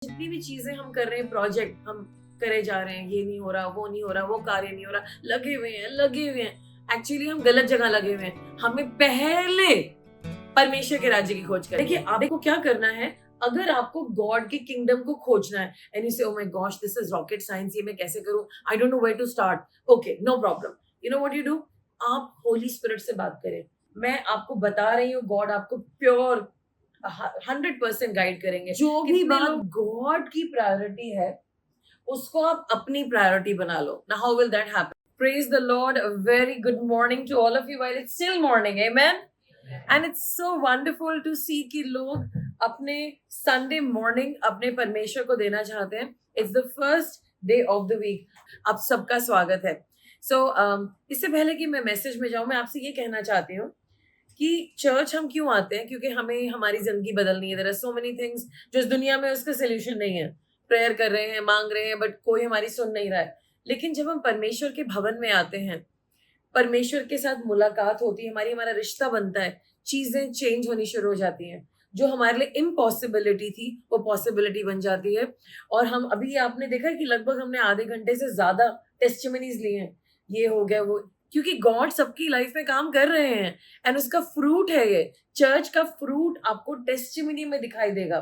जितनी भी चीजें हम कर रहे हैं, प्रोजेक्ट हम करे जा रहे हैं, ये नहीं हो रहा, वो नहीं हो रहा, वो कार्य नहीं हो रहा, लगे हुए हैं, एक्चुअली हम गलत जगह लगे हुए हैं। हमें पहले परमेश्वर के राज्य की खोज करनी है। देखिए, आपको क्या करना है, अगर आपको गॉड के किंगडम को खोजना है and you say oh my gosh this is rocket science, ये मैं कैसे करूं, I don't know where to start, okay no problem, you know what you do, आप होली स्पिरिट से बात करें। मैं आपको बता रही हूँ, गॉड आपको प्योर 100% गाइड करेंगे। जो भी बात गॉड की प्रायोरिटी है उसको आप अपनी प्रायोरिटी बना लो। Now how will that happen? Praise the Lord. A very good morning to all of you while it's still morning. Amen. And it's so wonderful to see कि लोग अपने Sunday morning अपने परमेश्वर को देना चाहते हैं. It's the first day of the week. आप सबका स्वागत है. So इससे पहले कि मैं मैसेज में जाऊं, मैं आपसे ये कहना चाहती हूँ कि चर्च हम क्यों आते हैं, क्योंकि हमें हमारी जिंदगी बदलनी है. There are so many things जो इस दुनिया में उसका सोल्यूशन नहीं है. प्रेयर कर रहे हैं, मांग रहे हैं, बट कोई हमारी सुन नहीं रहा है. लेकिन जब हम परमेश्वर के भवन में आते हैं, परमेश्वर के साथ मुलाकात होती है, हमारा रिश्ता बनता है, चीजें चेंज होनी शुरू हो जाती हैं. जो हमारे लिए इम्पॉसिबिलिटी थी वो पॉसिबिलिटी बन जाती है. और हम अभी आपने देखा कि लगभग हमने आधे घंटे से ज्यादा टेस्टिमनीज लिए हैं. ये हो गया वो, क्योंकि गॉड सबकी लाइफ में काम कर रहे हैं एंड उसका फ्रूट है. ये चर्च का फ्रूट आपको टेस्टिमनी में दिखाई देगा.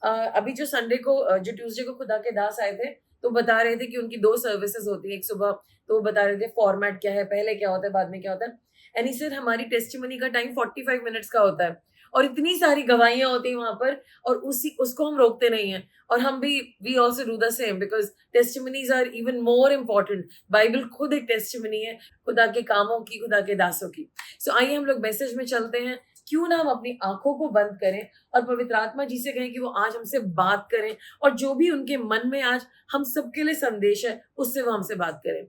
अभी जो संडे को, जो ट्यूसडे को खुदा के दास आए थे, तो बता रहे थे कि उनकी 2 सर्विसेज होती है. एक सुबह, तो वो बता रहे थे फॉर्मेट क्या है, पहले क्या होता है, बाद में क्या होता है. एंड सर हमारी टेस्टिमनी का टाइम 45 मिनट्स का होता है और इतनी सारी गवाहियां होती हैं वहां पर, और उसको हम रोकते नहीं हैं. और हम भी we also do the same because testimonies are even more important. Bible खुद एक टेस्टिमनी है खुदा के कामों की, खुदा के दासों की. सो आइए हम लोग मैसेज में चलते हैं. क्यों ना हम अपनी आंखों को बंद करें और पवित्र आत्मा जी से कहें कि वो आज हमसे बात करें, और जो भी उनके मन में आज हम सबके लिए संदेश है उससे वो हमसे बात करें.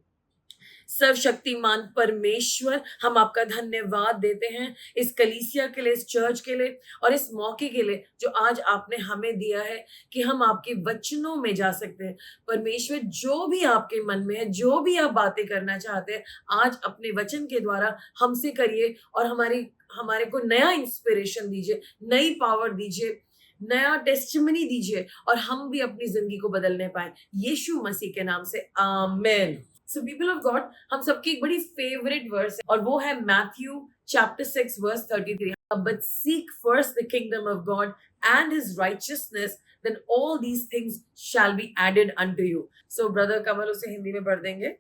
सर्वशक्तिमान परमेश्वर, हम आपका धन्यवाद देते हैं इस कलीसिया के लिए, इस चर्च के लिए और इस मौके के लिए जो आज आपने हमें दिया है कि हम आपके वचनों में जा सकते हैं. परमेश्वर, जो भी आपके मन में है, जो भी आप बातें करना चाहते हैं, आज अपने वचन के द्वारा हमसे करिए और हमारे को नया इंस्पिरेशन दीजिए, नई पावर दीजिए, नया टेस्टिमनी दीजिए, और हम भी अपनी जिंदगी को बदलने पाए. यीशु मसीह के नाम से आमीन. सो पीपल ऑफ गॉड, हम सबकी एक बड़ी फेवरेट वर्स है और वो है Matthew chapter 6 verse 33. But seek first the kingdom of God and his righteousness, then all these things shall be added unto you. So brother Kamal उसे हिंदी में पढ़ देंगे.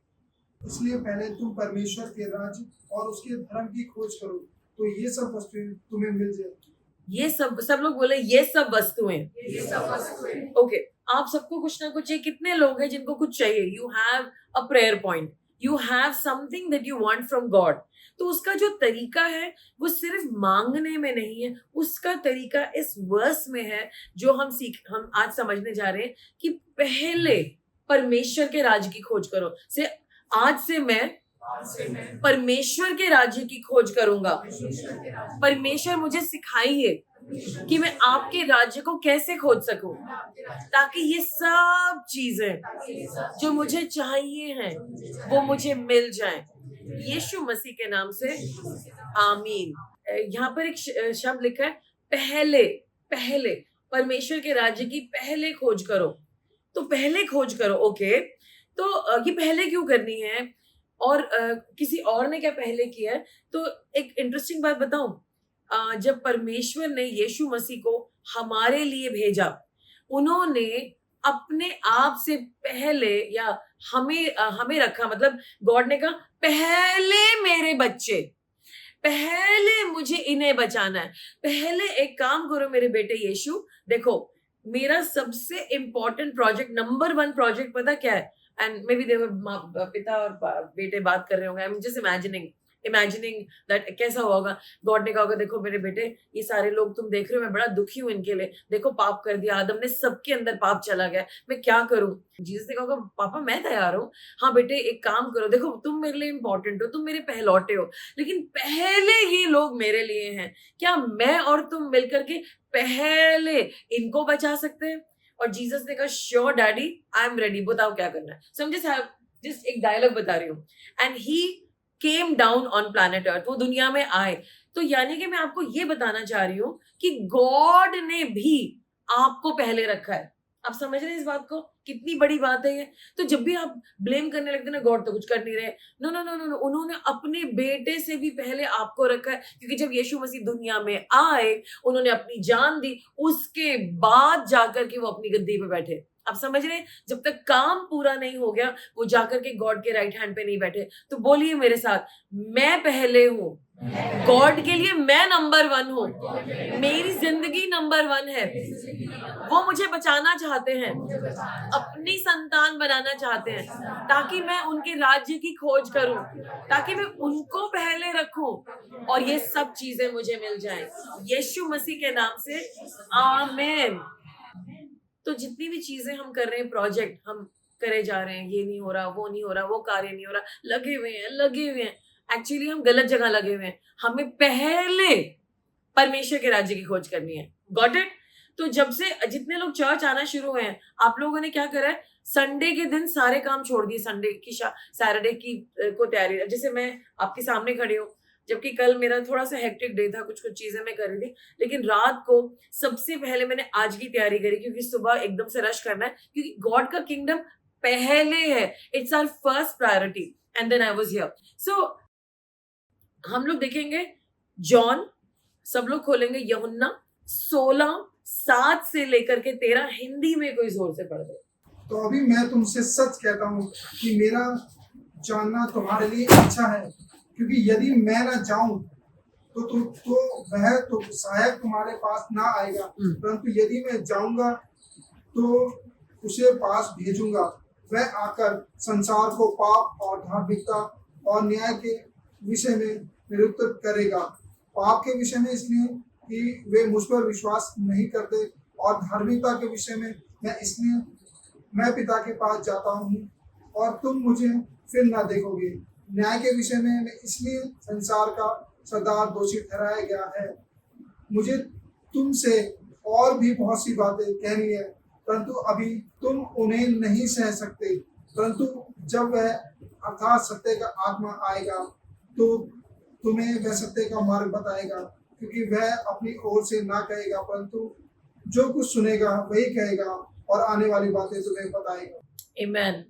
इसलिए पहले तुम परमेश्वर के राज्य और उसके धर्म की खोज करो, तो ये सब वस्तुएं तुम्हें मिल जाएगी. ये सब लोग बोले ये सब वस्तुएं. ओके, आप सबको कुछ ना कुछ चाहिए. कितने लोग हैं जिनको कुछ चाहिए? You have a prayer point, you have something that you want from God. तो उसका जो तरीका है वो सिर्फ मांगने में नहीं है, उसका तरीका इस वर्स में है जो हम आज समझने जा रहे हैं कि पहले परमेश्वर के राज्य की खोज करो. आज से मैं परमेश्वर के राज्य की खोज करूंगा. परमेश्वर मुझे सिखाइए कि मैं आपके राज्य को कैसे खोज सकूं, ताकि ये सब चीजें जो मुझे चाहिए हैं वो मुझे मिल जाएं. यीशु मसीह के नाम से आमीन. यहाँ पर एक शब्द लिखा है, पहले. पहले परमेश्वर के राज्य की पहले खोज करो. तो पहले खोज करो. ओके, तो ये पहले क्यों करनी है और किसी और ने क्या पहले किया है? तो एक इंटरेस्टिंग बात बताऊं, जब परमेश्वर ने यीशु मसीह को हमारे लिए भेजा, उन्होंने अपने आप से पहले या हमें रखा. मतलब गॉड ने कहा पहले मेरे बच्चे, पहले मुझे इन्हें बचाना है. पहले एक काम करो मेरे बेटे यीशु, देखो मेरा सबसे इंपॉर्टेंट प्रोजेक्ट, नंबर 1 प्रोजेक्ट पता क्या है? एंड मे बी पिता और बेटे बात कर रहे होंगे. I am just imagining that कैसा होगा. गॉड ने कहा होगा, देखो मेरे बेटे, ये सारे लोग तुम देख रहे हो, मैं बड़ा दुखी हूं इनके लिए. देखो पाप कर दिया, आदम ने, सबके अंदर पाप चला गया, मैं क्या करूं? जीसस ने कहा होगा, पापा मैं तैयार हूं. हाँ बेटे, एक काम करो, देखो तुम मेरे लिए इंपॉर्टेंट हो, तुम मेरे पहलौटे हो, लेकिन पहले ये लोग मेरे लिए हैं. क्या मैं और तुम मिलकर के पहले इनको बचा सकते हैं? और जीसस ने कहा, sure daddy, I am ready, बताओ क्या करना है. सो जस्ट एक डायलॉग बता रही हूँ. And he came down on planet earth, वो दुनिया में आए. तो यानी कि मैं आपको ये बताना चाह रही हूँ कि गॉड ने भी आपको पहले रखा है. आप समझ रहे हैं इस बात को? कितनी बड़ी बात है ये। तो जब भी आप ब्लेम करने लगते हैं ना, गॉड तो कुछ कर नहीं रहे, no no no no no, उन्होंने अपने बेटे से भी पहले आपको रखा है, क्योंकि जब यीशु मसीह दुनिया में आए, उन्होंने अपनी जान दी, उसके बाद जाकर के वो अपनी गद्दी पे बैठे। आप समझ रहे हैं? जब तक काम पूरा नहीं हो गया, वो जाकर के गॉड के राइट हैंड पे नहीं बैठे। तो बोलिए मेरे साथ, मैं पहले हूं, गॉड के लिए मैं नंबर 1 हूं, मेरी जिंदगी नंबर 1 है। वो मुझे बचाना चाहते हैं, अपनी संतान बनाना चाहते हैं, ताकि मैं उनके राज्य की खोज करूं, ताकि मैं उनको पहले रखूं और ये सब चीजें मुझे मिल जाएं, यीशु मसीह के नाम से, आमीन। तो जितनी भी चीजें हम कर रहे हैं, प्रोजेक्ट हम करे जा रहे हैं, ये नहीं हो रहा, वो नहीं हो रहा, वो कार्य नहीं हो रहा, लगे हुए हैं, एक्चुअली हम गलत जगह लगे हुए हैं। हमें पहले परमेश्वर के राज्य की खोज करनी है। Got it? तो जब से जितने लोग चर्च आना शुरू हुए हैं, आप लोगों ने क्या करा है, संडे के दिन सारे काम छोड़ दिए, संडे की सैटरडे की को तैयारी। जैसे मैं आपके सामने खड़ी हूँ, जबकि कल मेरा थोड़ा सा हेक्टिक डे था, कुछ चीजें मैं कर रही थी, लेकिन रात को सबसे पहले मैंने आज की तैयारी करी, क्योंकि सुबह एकदम से रश करना है, क्योंकि गॉड का किंगडम पहले है। It's our first priority, and then I was here. So हम लोग देखेंगे जॉन, सब लोग खोलेंगे यूहन्ना 16:7 से लेकर के 13, हिंदी में कोई जोर से पढ़ दे। तो अभी मैं तुमसे सच कहता हूँ कि मेरा जानना तुम्हारे लिए अच्छा है, क्योंकि यदि मैं न जाऊं तो वह तो सहायक तुम्हारे पास ना आएगा, परंतु यदि मैं जाऊंगा तो उसे पास भेजूंगा। वह आकर संसार को पाप और धार्मिकता और न्याय के विषय में निरुत्तर करेगा। पाप के विषय में इसलिए कि वे मुझ पर विश्वास नहीं करते, और धार्मिकता के विषय में इसलिए मैं पिता के पास जाता हूँ और तुम मुझे फिर ना देखोगे। न्याय के विषय में मैं इसलिए संसार का सरदार दोषी ठहराया गया है। मुझे तुमसे और भी बहुत सी बातें कहनी है, परंतु अभी तुम उन्हें नहीं सह सकते। परंतु जब वह अर्थात सत्य का आत्मा आएगा तो तुम्हें वह सत्य का मार्ग बताएगा, क्योंकि वह अपनी ओर से ना कहेगा, परंतु जो कुछ सुनेगा वही कहेगा और आने वाली बातें तुम्हें बताएगा। Amen.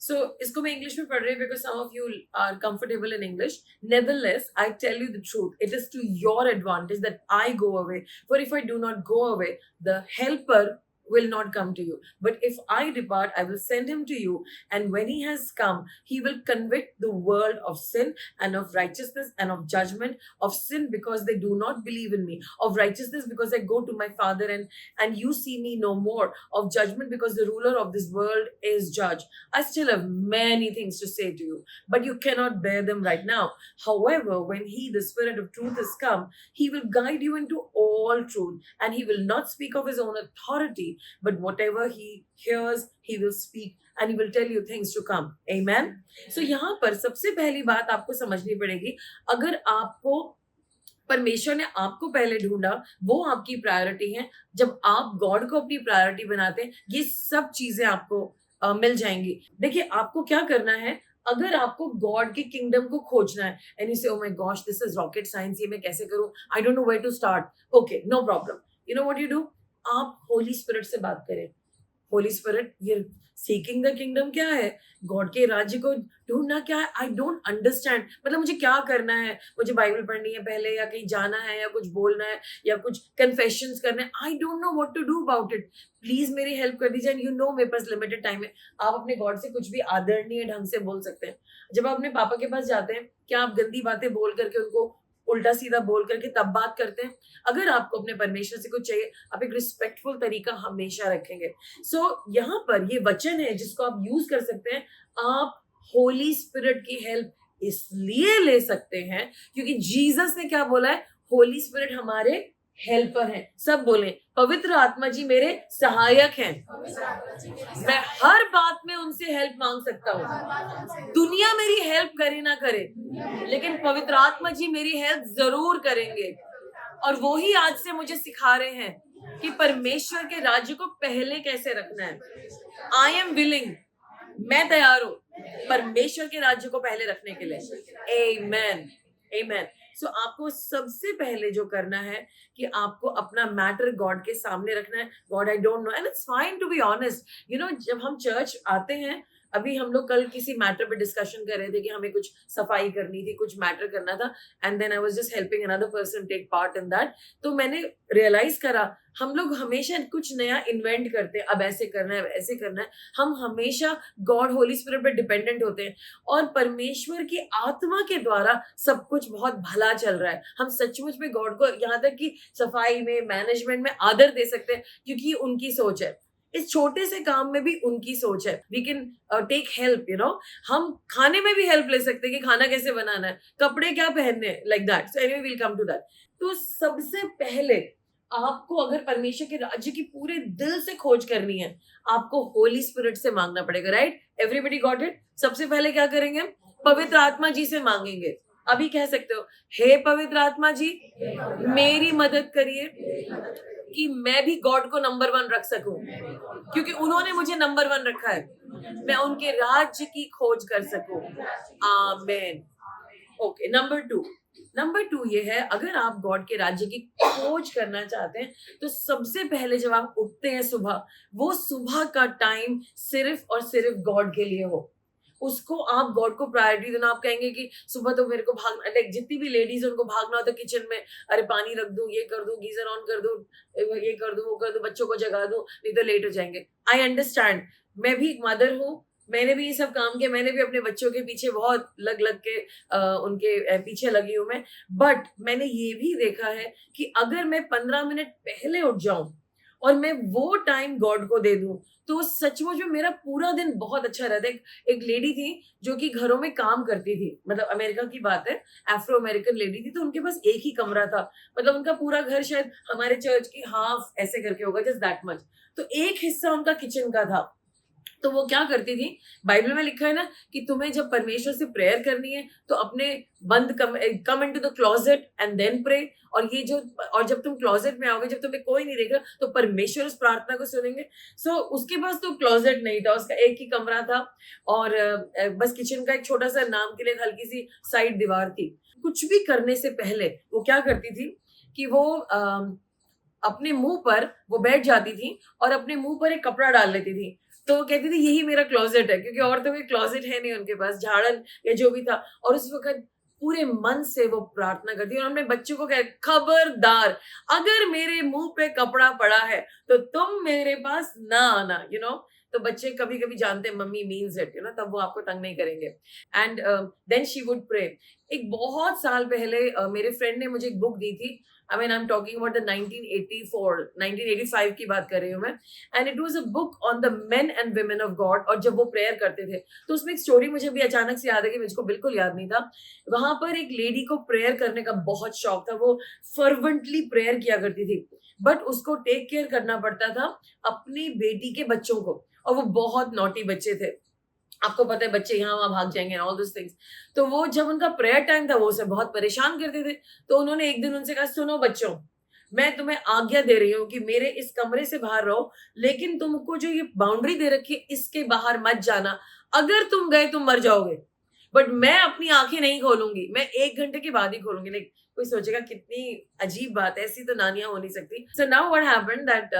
So, इसको मैं इंग्लिश में पढ़ रही हूँ because some of you are comfortable in English. Nevertheless, I tell you the truth. It is to your advantage that I go away. For if I do not go away, the Helper will not come to you. But if I depart, I will send him to you. And when he has come, he will convict the world of sin and of righteousness and of judgment. Of sin because they do not believe in me. Of righteousness because I go to my Father and you see me no more. Of judgment because the ruler of this world is judged. I still have many things to say to you, but you cannot bear them right now. However, when he, the Spirit of truth, is come, he will guide you into all truth, and he will not speak of his own authority, but whatever he hears, he will speak, and he will tell you things to come. Amen. So यहाँ पर सबसे पहली बात आपको समझनी पड़ेगी, अगर आपको परमेश्वर ने आपको पहले ढूंढा, वो आपकी प्रायोरिटी है। जब आप गॉड को अपनी प्रायोरिटी बनाते हैं, ये सब चीजें आपको मिल जाएंगी। देखिए, आपको क्या करना है, अगर आपको गॉड के किंगडम को खोजना है, and you say oh my gosh this is rocket science, ये मैं कैसे करूं, I don't know where to start. Okay, no problem. You know what you do, आप होली स्पिरिट से बात करें। होली स्पिरिट, ये सीकिंग द किंगडम क्या है, गॉड के राज्य को ढूंढना क्या है, आई डोंट अंडरस्टैंड। मतलब मुझे क्या करना है, मुझे बाइबल पढ़नी है पहले, या कहीं जाना है, या कुछ बोलना है, या कुछ कन्फेशंस करने हैं, I don't know what to do about it. Please मेरी हेल्प कर दीजिए। एंड यू नो मेरे पास लिमिटेड टाइम है। आप अपने गॉड से कुछ भी आदरणीय ढंग से बोल सकते हैं। जब आप अपने पापा के पास जाते हैं, क्या आप गंदी बातें बोल करके, उनको उल्टा सीधा बोल करके तब बात करते हैं? अगर आपको अपने परमेश्वर से कुछ चाहिए, आप एक रिस्पेक्टफुल तरीका हमेशा रखेंगे। सो यहाँ पर ये वचन है जिसको आप यूज कर सकते हैं। आप होली स्पिरिट की हेल्प इसलिए ले सकते हैं क्योंकि जीसस ने क्या बोला है, होली स्पिरिट हमारे हेल्पर हैं। सब बोले, पवित्र आत्मा जी मेरे सहायक हैं, मैं हर बात में उनसे हेल्प मांग सकता हूँ। दुनिया मेरी हेल्प करे ना करे, लेकिन पवित्र आत्मा जी मेरी हेल्प जरूर करेंगे। और वो ही आज से मुझे सिखा रहे हैं कि परमेश्वर के राज्य को पहले कैसे रखना है। आई एम विलिंग, मैं तैयार हूं परमेश्वर के राज्य को पहले रखने के लिए। आमेन, आमेन। सो आपको सबसे पहले जो करना है कि आपको अपना मैटर गॉड के सामने रखना है. God, I don't know, and it's fine to be honest. जब हम चर्च आते हैं, अभी हम लोग कल किसी मैटर पे डिस्कशन कर रहे थे कि हमें कुछ सफाई करनी थी, कुछ मैटर करना था, and then I was just helping another person take part in that. तो मैंने रियलाइज करा, हम लोग हमेशा कुछ नया इन्वेंट करते हैं, अब ऐसे करना है, ऐसे करना है. हम हमेशा गॉड, होली स्पिरिट पे डिपेंडेंट होते हैं, और परमेश्वर की आत्मा के द्वारा सब कुछ बहुत भला चल रहा है. हम सचमुच में गॉड को यहाँ तक कि सफाई में, मैनेजमेंट में आदर दे सकते हैं, क्योंकि उनकी सोच है. इस छोटे से काम में भी उनकी सोच है. वी कैन टेक हेल्प, हम खाने में भी हेल्प ले सकते हैं कि खाना कैसे बनाना है, कपड़े क्या पहनने हैं, like that. So anyway, will come to that. तो सबसे पहले आपको अगर परमेश्वर के राज्य की पूरे दिल से खोज करनी है, आपको होली स्पिरिट से मांगना पड़ेगा. राइट? Everybody got it? सबसे पहले क्या करेंगे? पवित्र आत्मा जी से मांगेंगे. अभी कह सकते हो, हे पवित्र आत्मा जी, मेरी मदद करिए कि मैं भी गॉड को नंबर 1 रख सकूं, क्योंकि उन्होंने मुझे नंबर 1 रखा है. मैं उनके राज्य की खोज कर सकूं. आमेन. ओके, नंबर 2 ये है, अगर आप गॉड के राज्य की खोज करना चाहते हैं, तो सबसे पहले जब आप उठते हैं सुबह, वो सुबह का टाइम सिर्फ और सिर्फ गॉड के लिए हो. उसको आप गॉड को प्रायोरिटी देना. आप कहेंगे कि सुबह तो मेरे को भागना, लाइक जितनी भी लेडीज उनको भागना होता है किचन में, अरे पानी रख दूं, ये कर दूं, गीजर ऑन कर दूं, ये कर दूं, वो कर दूं, बच्चों को जगा दूं, नहीं तो लेट हो जाएंगे. I understand. मैं भी एक मदर हूँ, मैंने भी ये सब काम किया. मैंने भी अपने बच्चों के पीछे बहुत लग के उनके पीछे लगी हूँ मैं. बट मैंने ये भी देखा है कि अगर मैं 15 मिनट पहले उठ जाऊं और मैं वो टाइम गॉड को दे दूं, तो सचमुच में मेरा पूरा दिन बहुत अच्छा रहता है. एक लेडी थी जो कि घरों में काम करती थी, मतलब अमेरिका की बात है, अफ्रो अमेरिकन लेडी थी. तो उनके पास एक ही कमरा था, मतलब उनका पूरा घर शायद हमारे चर्च की हाफ ऐसे करके होगा, जस्ट दैट मच. तो एक हिस्सा उनका किचन का था. तो वो क्या करती थी, बाइबल में लिखा है ना कि तुम्हें जब परमेश्वर से प्रेयर करनी है तो अपने बंद come into the closet and then pray. और जब तुम क्लोजेट में आओगे, जब तुम्हें कोई नहीं देख रहा, तो परमेश्वर उस प्रार्थना को सुनेंगे. सो उसके पास तो क्लोजेट नहीं था, उसका एक ही कमरा था, और बस किचन का एक छोटा सा नाम के लिए हल्की सी साइड दीवार थी. कुछ भी करने से पहले वो क्या करती थी कि वो अपने मुंह पर वो बैठ जाती थी और अपने मुंह पर एक कपड़ा डाल लेती थी. तो वो कहती थी यही मेरा क्लोजेट है, क्योंकि और तो कोई क्लोजेट है नहीं उनके पास, झाड़न या जो भी था. और उस वक्त पूरे मन से वो प्रार्थना करती है. और हमने बच्चों को कहा, खबरदार, अगर मेरे मुंह पे कपड़ा पड़ा है तो तुम मेरे पास ना आना. तो बच्चे कभी कभी जानते हैं मम्मी मीन्स इट, तब वो आपको तंग नहीं करेंगे. And then she would pray. एक बहुत साल पहले मेरे फ्रेंड ने मुझे एक बुक दी थी. I am talking about the 1985 की बात कर रही हूँ मैं. And it was a book on the main and women of God. और जब वो प्रेयर करते थे, तो उसमें एक स्टोरी मुझे भी अचानक से याद है कि मुझको बिल्कुल याद नहीं था. वहां पर एक लेडी को प्रेयर करने का बहुत शौक था. वो फर्वेंटली प्रेयर किया करती थी, बट उसको टेक केयर करना पड़ता था अपनी बेटी के बच्चों को, और वो बहुत नॉटी बच्चे थे. आपको पता है बच्चे यहाँ वहां भाग जाएंगे, ऑल दिस थिंग्स. तो वो जब उनका प्रेयर टाइम था, वो उसे बहुत परेशान करते थे. तो उन्होंने एक दिन उनसे कहा, सुनो बच्चों, मैं तुम्हें आज्ञा दे रही हूँ कि मेरे इस कमरे से बाहर रहो, लेकिन तुमको जो ये बाउंड्री दे रखी है इसके बाहर मत जाना. अगर तुम गए तुम मर जाओगे, बट मैं अपनी आंखें नहीं खोलूंगी, मैं 1 घंटे के बाद ही खोलूंगी. लाइक कोई सोचेगा कितनी अजीब बात है, ऐसी तो नानियां हो नहीं सकती. So now what happened that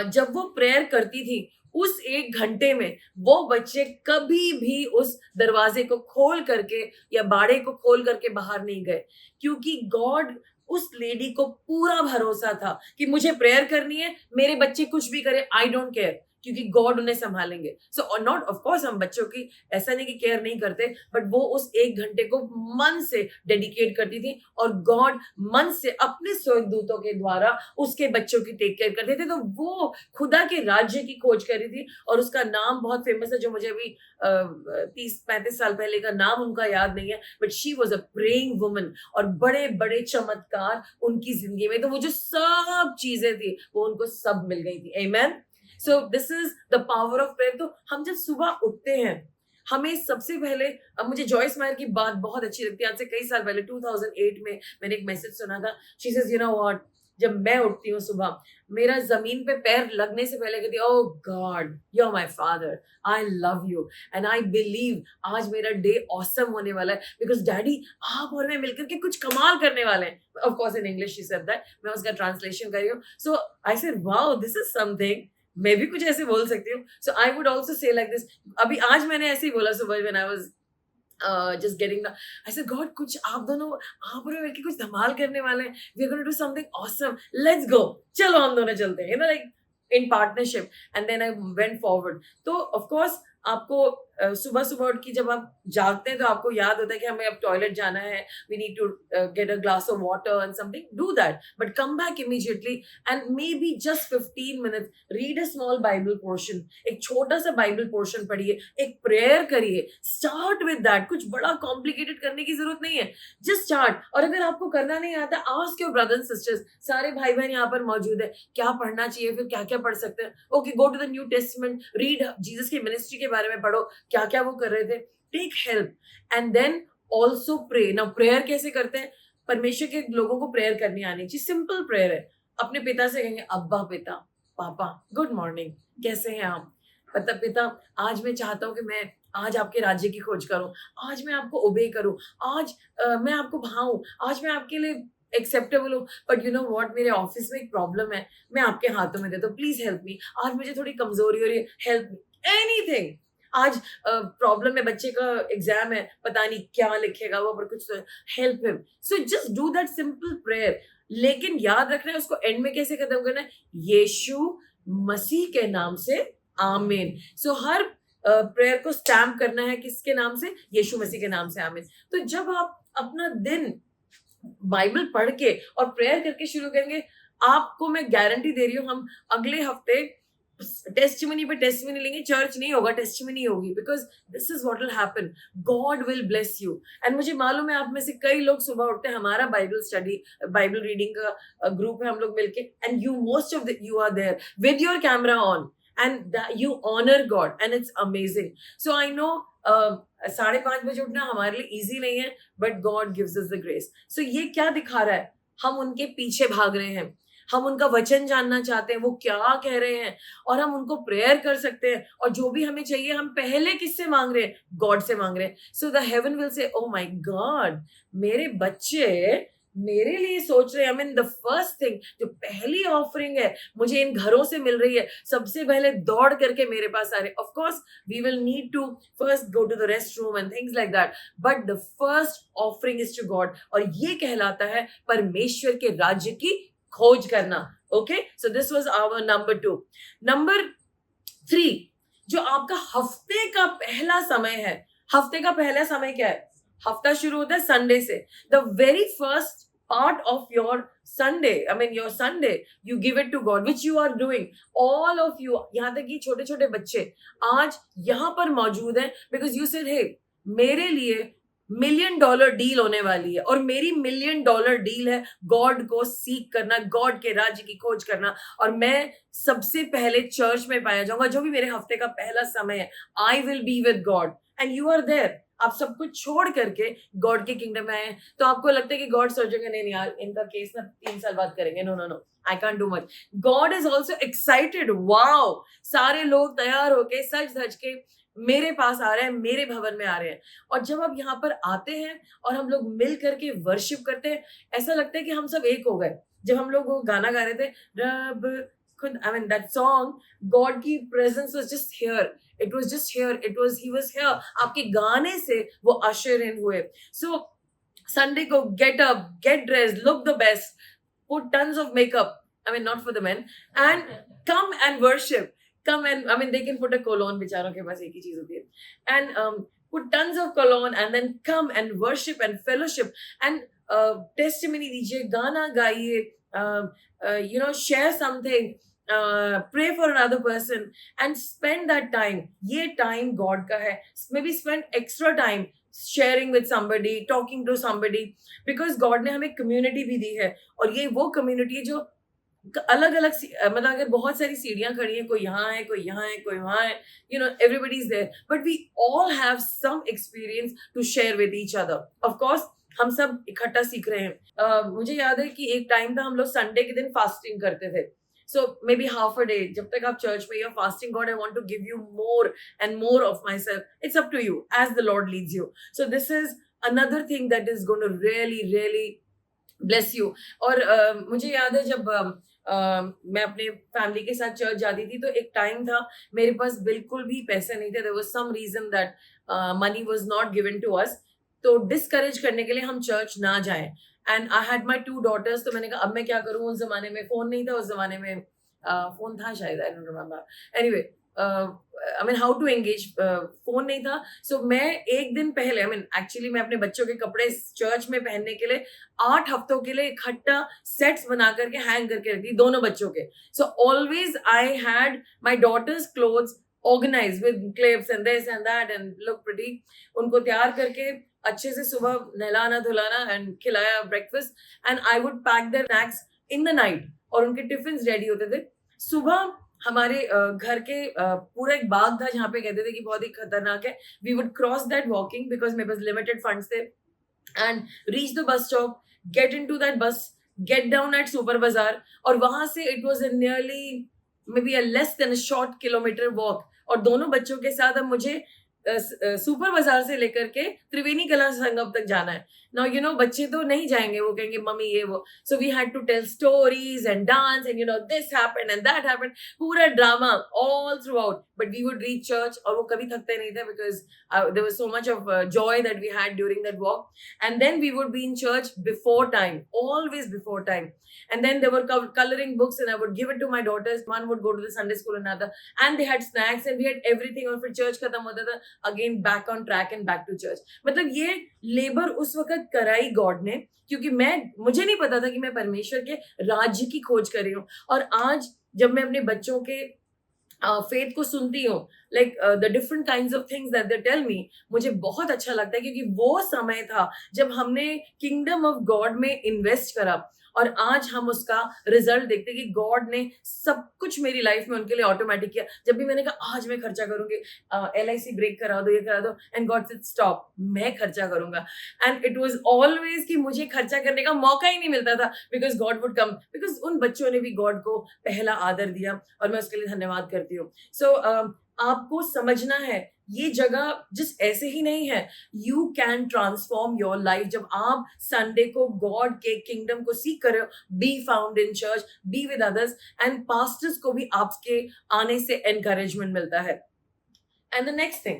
जब वो प्रेयर करती थी, उस 1 घंटे में वो बच्चे कभी भी उस दरवाजे को खोल करके या बाड़े को खोल करके बाहर नहीं गए, क्योंकि गॉड, उस लेडी को पूरा भरोसा था कि मुझे प्रेयर करनी है, मेरे बच्चे कुछ भी करे, आई डोंट केयर, क्योंकि गॉड उन्हें संभालेंगे. सो नॉट, ऑफ कोर्स हम बच्चों की ऐसा नहीं कि केयर नहीं करते, बट वो उस 1 घंटे को मन से डेडिकेट करती थी, और गॉड मन से अपने स्वर्गदूतों के द्वारा उसके बच्चों की टेक केयर करते थे. तो वो खुदा के राज्य की खोज कर रही थी, और उसका नाम बहुत फेमस है, जो मुझे अभी 30-35 साल पहले का नाम उनका याद नहीं है, but she was a praying woman. और बड़े बड़े चमत्कार उनकी जिंदगी में, तो वो जो सब चीजें थी वो उनको सब मिल गई थी. Amen. So this is the power of prayer. तो हम जब सुबह उठते हैं, हमें सबसे पहले, अब मुझे जॉयस मायर की बात बहुत अच्छी लगती है. आज से कई साल पहले 2008 में मैंने एक मैसेज सुना था. She says, you know what, जब मैं उठती हूँ सुबह, मेरा जमीन पे पैर लगने से पहले कहती oh God you are my father, I love you and I believe आज मेरा डे ऑसम होने वाला है बिकॉज डैडी आप और मैं मिलकर के कुछ कमाल करने वाले हैं. Of course in English she said that, मैं उसका ट्रांसलेशन कर रही हूँ. So I said wow this is something, मैं भी कुछ ऐसे बोल सकती हूँ. So I would also say like this. अभी आज मैंने ऐसे ही बोला सुबह when I was just getting the, I said God कुछ आप दोनों आप और मैं मिलके कुछ धमाल करने वाले हैं, we are going to do something awesome, let's go, चलो हम दोनों चलते हैं, like in partnership. And then I went forward. तो of course आपको सुबह सुबह उठ के जब आप जागते हैं तो आपको याद होता है कि हमें अब टॉयलेट जाना है, we need to get a glass of water and something, do that, but come back immediately and maybe just 15 minutes read a small Bible portion, एक छोटा सा बाइबल पोर्शन पढ़िए, एक प्रेयर करिए, स्टार्ट विद दैट. कुछ बड़ा complicated करने की जरूरत नहीं है, जस्ट स्टार्ट. और अगर आपको करना नहीं आता, ask your brothers and sisters, सारे भाई बहन यहाँ पर मौजूद है, क्या पढ़ना चाहिए, फिर क्या क्या पढ़ सकते हैं. Okay, go to the New Testament, read Jesus की मिनिस्ट्री के बारे में पढ़ो, क्या क्या वो कर रहे थे, take help and then also pray. ना प्रेयर कैसे करते हैं, परमेश्वर के लोगों को प्रेयर करनी आनी चाहिए. सिंपल प्रेयर है, अपने पिता से कहेंगे अब्बा पिता, पापा गुड मॉर्निंग, कैसे हैं आप, पता पिता आज मैं चाहता हूँ कि मैं आज आपके राज्य की खोज करूं, आज मैं आपको ओबे करूं, आज मैं आपको भाऊं, आज मैं आपके लिए एक्सेप्टेबल हूँ. बट यू नो व्हाट, मेरे ऑफिस में एक प्रॉब्लम है, मैं आपके हाथों में देता हूँ, प्लीज हेल्प मी. आज मुझे थोड़ी कमजोरी हो रही है, हेल्प मी. एनीथिंग. आज प्रॉब्लम है, बच्चे का एग्जाम है, पता नहीं क्या लिखेगा वो, पर कुछ help him. So just do that simple prayer. लेकिन याद रखना है उसको एंड में कैसे खत्म करना है, यीशु मसीह के नाम से आमीन. सो हर प्रेयर को स्टैम्प करना है किसके नाम से, यीशु मसीह के नाम से आमीन. तो जब आप अपना दिन बाइबल पढ़ के और प्रेयर करके शुरू करेंगे, आपको मैं गारंटी दे रही हूँ, हम अगले हफ्ते टेस्टिमनी पे टेस्टिमनी लेंगे, चर्च नहीं होगा, टेस्टिमनी होगी, because this is what will happen, God will bless you. And मुझे मालूम है आप में से कई लोग सुबह उठते हैं, हमारा बाइबल स्टडी बाइबल रीडिंग का ग्रुप है हम लोग मिलके, and you most of you are there with your camera on and you honor God and it's amazing. So I know 5:30 बजे उठना हमारे लिए easy नहीं है, but God gives us the grace. So ये क्या दिखा रहा है, हम उनके पीछे भाग रहे हैं, हम उनका वचन जानना चाहते हैं, वो क्या कह रहे हैं, और हम उनको प्रेयर कर सकते हैं. और जो भी हमें चाहिए हम पहले किससे मांग रहे हैं, गॉड से मांग रहे हैं. So the haven will say oh my God, मेरे बच्चे मेरे लिए सोच रहे हैं. I mean the first thing, जो पहली ऑफरिंग है मुझे इन घरों से मिल रही है, सबसे पहले दौड़ करके मेरे पास आ रहे. Of course we will need to first go to the rest room and things like that, but the first offering is to God. और ये कहलाता है परमेश्वर के राज्य की खोज करना. Okay, so this was our number 2. Number 3, जो आपका हफ्ते का पहला समय है. हफ्ते का पहला समय क्या है, हफ्ता शुरू होता है संडे से. The very first part of your Sunday, I mean your Sunday, you give it to God, which you are doing. All of you, यहाँ तक कि छोटे छोटे बच्चे आज यहाँ पर मौजूद हैं because you said, hey, मेरे लिए $1 million डील होने वाली है, और मेरी $1 million डील है गॉड को सीख करना, गॉड के राज्य की खोज करना, और मैं सबसे पहले चर्च में पाया जाऊंगा. जो भी मेरे हफ्ते का पहला समय है, I will be with God and you are there. आप सब कुछ छोड़ करके गॉड के किंगडम में आए हैं. तो आपको लगता है कि गॉड सोचेंगे नहीं यार इनका केस ना 3 साल बाद करेंगे, no no no, I can't do much. God is also excited. Wow, सारे लोग तैयार होके सज धज के मेरे पास आ रहे हैं, मेरे भवन में आ रहे हैं. और जब आप यहाँ पर आते हैं और हम लोग मिल करके वर्शिप करते हैं, ऐसा लगता है कि हम सब एक हो गए. जब हम लोग वो गाना गा रहे थे, रब खुद, I mean that song, God की presence was just here. It was just here. He was here. आपके गाने से वो usher in हुए. So Sunday को get up, get dressed, look the best, put tons of makeup. I mean not for the men, and come and worship. Come and, I mean they can put a cologne, बेचारों के पास एक ही चीज होती है, and put tons of cologne and then come and worship and fellowship and testimony दीजिए, गाना गाइए, you know, share something, pray for another person and spend that time. ये time God का है. Maybe spend extra time sharing with somebody, talking to somebody, because God ने हमें community भी दी है, और ये वो community है जो अलग अलग, मतलब अगर बहुत सारी सीढ़ियां खड़ी हैं, कोई यहाँ है, कोई यहाँ है, कोई वहाँ है, you know, everybody is there, but we all have some experience to share with each other. Of course हम सब इकट्ठा सीख रहे हैं। मुझे याद है कि एक टाइम था हम लोग संडे के दिन फास्टिंग करते थे। So maybe half a day, जब तक आप चर्च में you're fasting, God, I want to give you more and more of myself. It's up to you as the Lord leads you. So this is another thing that is going to really, really bless you. और मुझे याद है जब मैं अपने family के साथ church जाती थी तो एक टाइम था मेरे पास बिल्कुल भी पैसे नहीं थे. There was some reason that money was not given to us. तो डिस्करेज करने के लिए हम चर्च ना जाएं. And I had my 2 daughters. तो मैंने कहा अब मैं क्या करूं. उस जमाने में फोन नहीं था. उस जमाने में फोन था शायद. I don't remember. Anyway I mean how to engage. Phone नहीं था. सो मैं एक दिन पहले एक्चुअली मैं अपने बच्चों के कपड़े चर्च में पहनने के लिए 8 हफ्तों के लिए इकट्ठा सेट्स बना करके हैंग करके रख दी दोनों बच्चों के. So always I had my daughters clothes organized with clips and this and that and look pretty. उनको तैयार करके अच्छे से सुबह नहलाना धुलाना and खिलाया breakfast and I would pack their snacks in the night और उनके टिफिन रेडी होते थे. सुबह हमारे घर के पूरा एक बाग था जहाँ पे कहते थे कि बहुत ही खतरनाक है. We would cross that walking because मेरे पास limited funds थे and reach the bus stop, get into that bus, get down at Super Bazaar और वहां से it was a nearly maybe a less than a short kilometer walk. और दोनों बच्चों के साथ अब मुझे सुपर बाजार से लेकर के त्रिवेणी कला संगम तक जाना है. नाउ यू नो बच्चे तो नहीं जाएंगे. वो कहेंगे मम्मी ये वो. So we had to tell stories and dance and you know this happened and that happened. पूरा drama all throughout. But we would reach church और वो कभी थकते नहीं थे because there was so much of joy that we had during that walk. And then we would be in church before time, always before time. And then there were coloring books and I would give it to my daughters. One would go to the Sunday school and another. And they had snacks and we had everything. और फिर church खत्म होता था. Again back on track and back to church. मतलब ये labour उस वक्त कराई गॉड ने क्योंकि मुझे नहीं पता था कि मैं परमेश्वर के राज्य की खोज कर रही हूँ. और आज जब मैं अपने बच्चों के फेथ को सुनती हूँ like the different kinds of things that they tell me, मुझे बहुत अच्छा लगता है क्योंकि वो समय था जब हमने किंगडम ऑफ गॉड में इन्वेस्ट करा और आज हम उसका रिजल्ट देखते हैं कि गॉड ने सब कुछ मेरी लाइफ में उनके लिए ऑटोमेटिक किया. जब भी मैंने कहा आज मैं खर्चा करूंगी, LIC ब्रेक करा दो, ये करा दो, एंड गॉड सेड स्टॉप, मैं खर्चा करूंगा. एंड इट वाज ऑलवेज कि मुझे खर्चा करने का मौका ही नहीं मिलता था because God would come. Because उन बच्चों ने भी गॉड को पहला आदर दिया और मैं उसके लिए धन्यवाद करती हूँ. सो आपको समझना है ये जगह जिस ऐसे ही नहीं है. You can transform your life जब आप संडे को गॉड के किंगडम को सीख कर रहे हो. Be found in church, be with others and pastors को भी आपके आने से एनकरेजमेंट मिलता है. एंड द नेक्स्ट थिंग,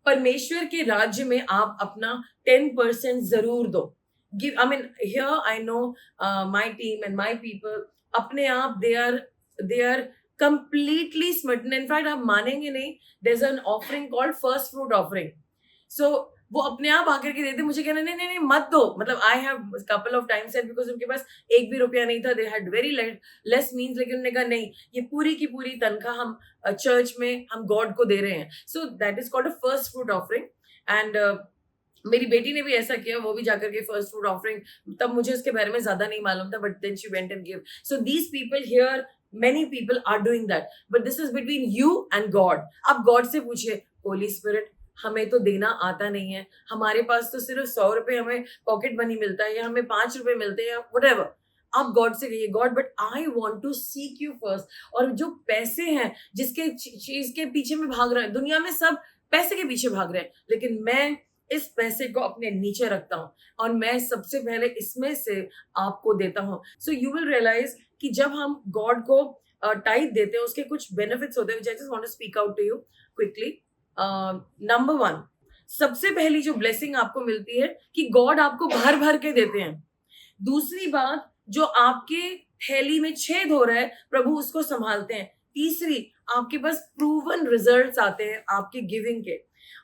परमेश्वर के राज्य में आप अपना 10% जरूर दो. Give, I mean here I know my team and my people अपने आप they are completely smitten. In fact, आप मानेंगे नहीं, there's an offering called first fruit offering. So वो अपने आप आकर के देते. मुझे कहना नहीं मत दो. मतलब I have couple of times said because उनके पास एक भी रुपया नहीं था. They had very less means. लेकिन उन्होंने कहा नहीं, ये पूरी की पूरी तनख्वाह हम चर्च में हम गॉड को दे रहे हैं. So that is called a first fruit offering. And मेरी बेटी ने भी ऐसा किया. वो भी जाकर के फर्स्ट फ्रूट ऑफरिंग, तब मुझे उसके बारे में ज्यादा नहीं मालूम था, but then she went and give. So these people here, many people are doing that, but this is between you and God. आप गॉड से पूछिए, होली स्पिरिट हमें तो देना आता नहीं है, हमारे पास तो सिर्फ 100 रुपए हमें पॉकेट मनी मिलता है या हमें 5 रुपए मिलते हैं या whatever. आप गॉड से कहिए, God but I want to seek you first. और जो पैसे हैं जिसके चीज के पीछे में भाग रहे हैं, दुनिया में सब पैसे के पीछे भाग रहे हैं, लेकिन मैं इस पैसे को अपने नीचे रखता हूँ और मैं सबसे पहले इसमें से आपको देता हूँ. सो यू विल रियलाइज कि जब हम गॉड को टाइट देते हैं उसके कुछ बेनिफिट्स होते हैं, which I just want to speak out to you quickly. Number 1, सबसे पहली जो ब्लेसिंग आपको मिलती है कि गॉड आपको भर भर के देते हैं. दूसरी बात, जो आपके थैली में छेद हो रहा है प्रभु उसको संभालते हैं. तीसरी, आपके पास प्रूवन रिजल्ट्स आते हैं आपके गिविंग के.